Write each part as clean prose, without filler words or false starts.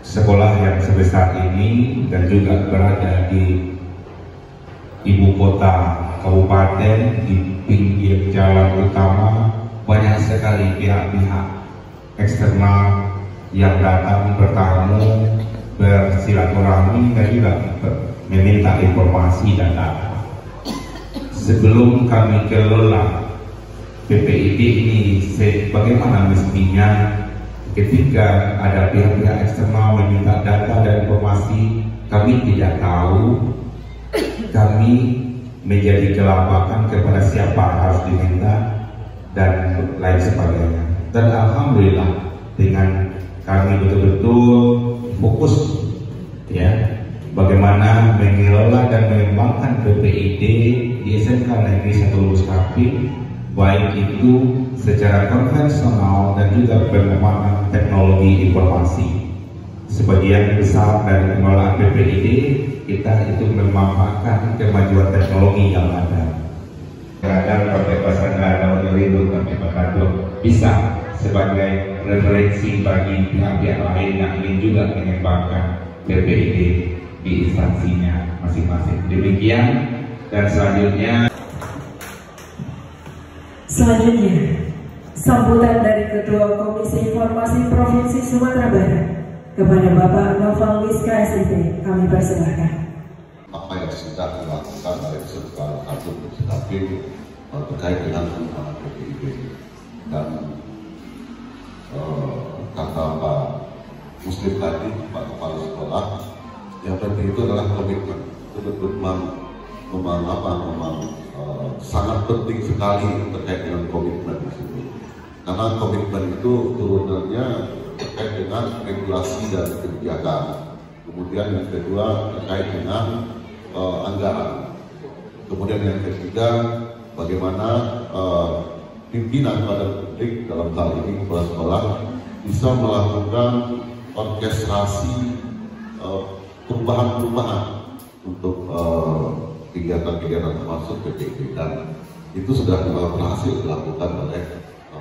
sekolah yang sebesar ini dan juga berada di ibu kota kabupaten di pinggir jalan utama, banyak sekali pihak-pihak eksternal yang datang bertamu, bersilaturahmi dan juga meminta informasi dan data. Sebelum kami kelola PPID ini bagaimana mestinya ketika ada pihak-pihak eksternal meminta data dan informasi, kami tidak tahu, kami menjadi kelabakan kepada siapa harus diminta dan lain sebagainya. Dan alhamdulillah dengan kami betul-betul fokus ya bagaimana mengelola dan mengembangkan PPID di SMK Negeri 1 Lubus Kapin, baik itu secara konvensional dan juga pengembangan teknologi informasi. Sebagian besar dari pengelolaan PPID kita itu memanfaatkan kemajuan teknologi yang ada. Kadang pembebasan dana Ridho kami Bakado bisa sebagai referensi bagi pihak-pihak lain yang ingin juga mengembangkan PPID di instansinya masing-masing. Demikian, dan selanjutnya sambutan dari Ketua Komisi Informasi Provinsi Sumatera Barat kepada Bapak Noval Wiska SIP, kami persilahkan. Apa yang sudah dilakukan oleh Sekolah Satu Kapin terkait dengan pengembangan PPID dan kata Pak Muslim tadi, Pak Kepala Sekolah, yang penting itu adalah komitmen. Itu memang sangat penting sekali terkait dengan komitmen di sini. Karena komitmen itu turunannya terkait dengan regulasi dan kebijakan. Kemudian yang kedua terkait dengan anggaran. Kemudian yang ketiga bagaimana pimpinan pada publik dalam hal ini kepala sekolah bisa melakukan orkestrasi perubahan-perubahan untuk kegiatan-kegiatan termasuk PPID, dan itu sudah berhasil dilakukan oleh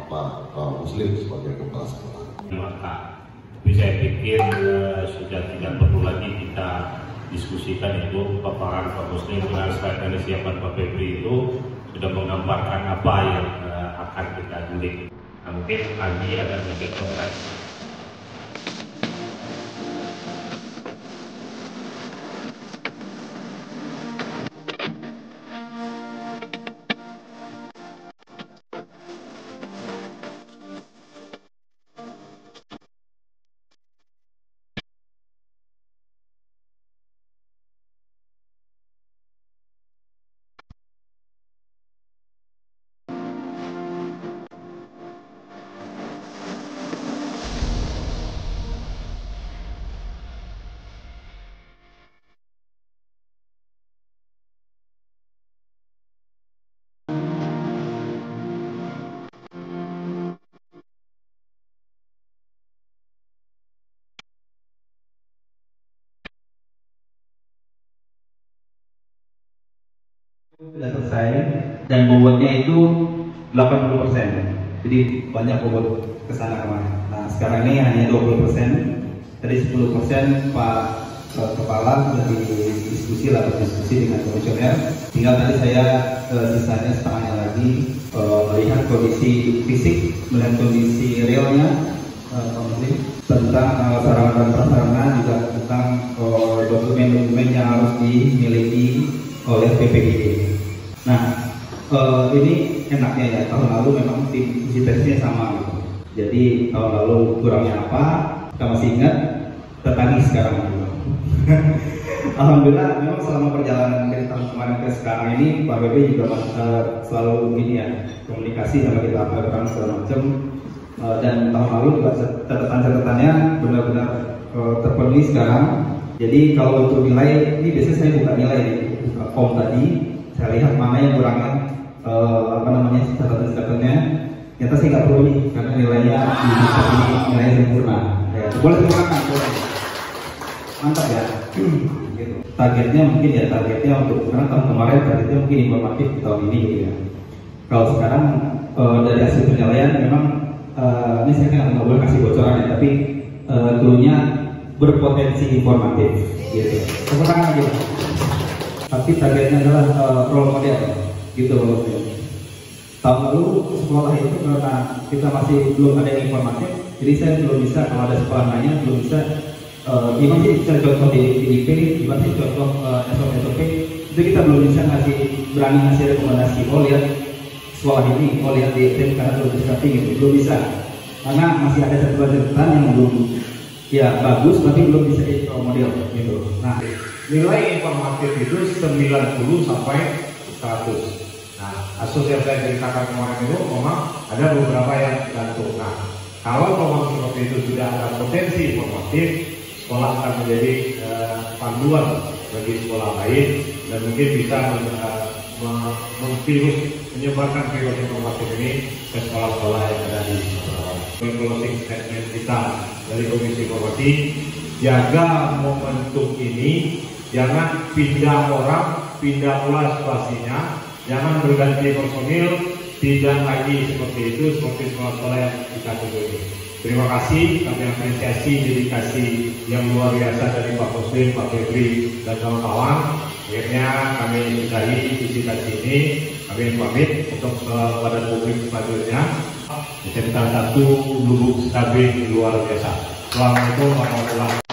Pak Muslim sebagai kepala sekolah. Maka saya pikir sudah tidak perlu lagi kita diskusikan itu. Paparan Pak Muslim dengan sekalian kesiapan Pak Febri itu sudah menggambarkan apa yang akan kita ulik. Mungkin lagi ada sedikit konkret. Sudah selesai dan bobotnya itu 80%, jadi banyak bobot kesana kemana. Nah sekarang ini hanya 20%, tadi 10% Pak Kepala sudah diskusi dengan komisioner. Tinggal tadi saya sisanya setengahnya lagi melihat kondisi fisik dan kondisi realnya tentang sarana dan prasarana, juga tentang dokumen-dokumen yang harus dimiliki oleh PPID. Nah, ini enaknya ya, tahun lalu memang isi tesnya sama gitu. Jadi tahun lalu kurangnya apa, kita masih ingat, tertagih sekarang juga. Alhamdulillah memang selama perjalanan dari tahun kemarin ke sekarang ini Pak BB juga selalu ini ya, komunikasi sama kita apa segala macam. Dan tahun lalu juga catatan-catatannya benar-benar terpenuhi sekarang. Jadi kalau untuk nilai, ini biasanya saya buka nilai di form tadi, saya lihat mana yang kurangnya catatan-catatannya. Ternyata saya nggak perlu nih, karena nilainya di nilai sempurna. Ya, boleh silakan, boleh. Mantap ya. Gitu. Targetnya mungkin ya untuk karena tahun kemarin targetnya mungkin informatif di tahun ini gitu ya. Kalau sekarang dari hasil penilaian memang ini saya nggak boleh kasih bocoran ya, tapi dulunya berpotensi informatif gitu. Tepuk tangan lagi. Tapi targetnya adalah role model gitu. Tahun lalu sekolah itu karena kita masih belum ada yang informatif, jadi saya belum bisa, kalau ada sekolah lainnya belum bisa gimana sih bisa contoh di IP, gimana sih contoh SOP, itu kita belum bisa berani ngasih rekomendasi. Oh lihat sekolah ini, oh lihat di tim karena belum bisa gitu, belum bisa karena masih ada catatan yang belum ya bagus tapi belum bisa jadi role model gitu. Nah, nilai informatif itu 90 sampai 100. Nah, kasus yang saya ceritakan kemarin itu memang ada beberapa yang tergantung. Nah, kalau memang seperti itu sudah ada potensi informatif, sekolah akan menjadi panduan bagi sekolah lain dan mungkin bisa menyebarkan virus informatif ini ke sekolah-sekolah yang ada di sekolah. Closing statement kita dari Komisi Informasi, jaga momentum ini, jangan pindah orang, pindah pula situasinya, jangan berganti personil, tidak lagi seperti itu, seperti sekolah-sekolah yang kita tuju ini. Terima kasih, kami apresiasi dedikasi yang luar biasa dari Pak Muslim, Pak Febri, dan kawan-kawan. Akhirnya kami sudahi visitasi ini, kami pamit untuk kepada publik selanjutnya. SMK 1 Lubuk Stabing luar biasa. Assalamualaikum warahmatullahi wabarakatuh.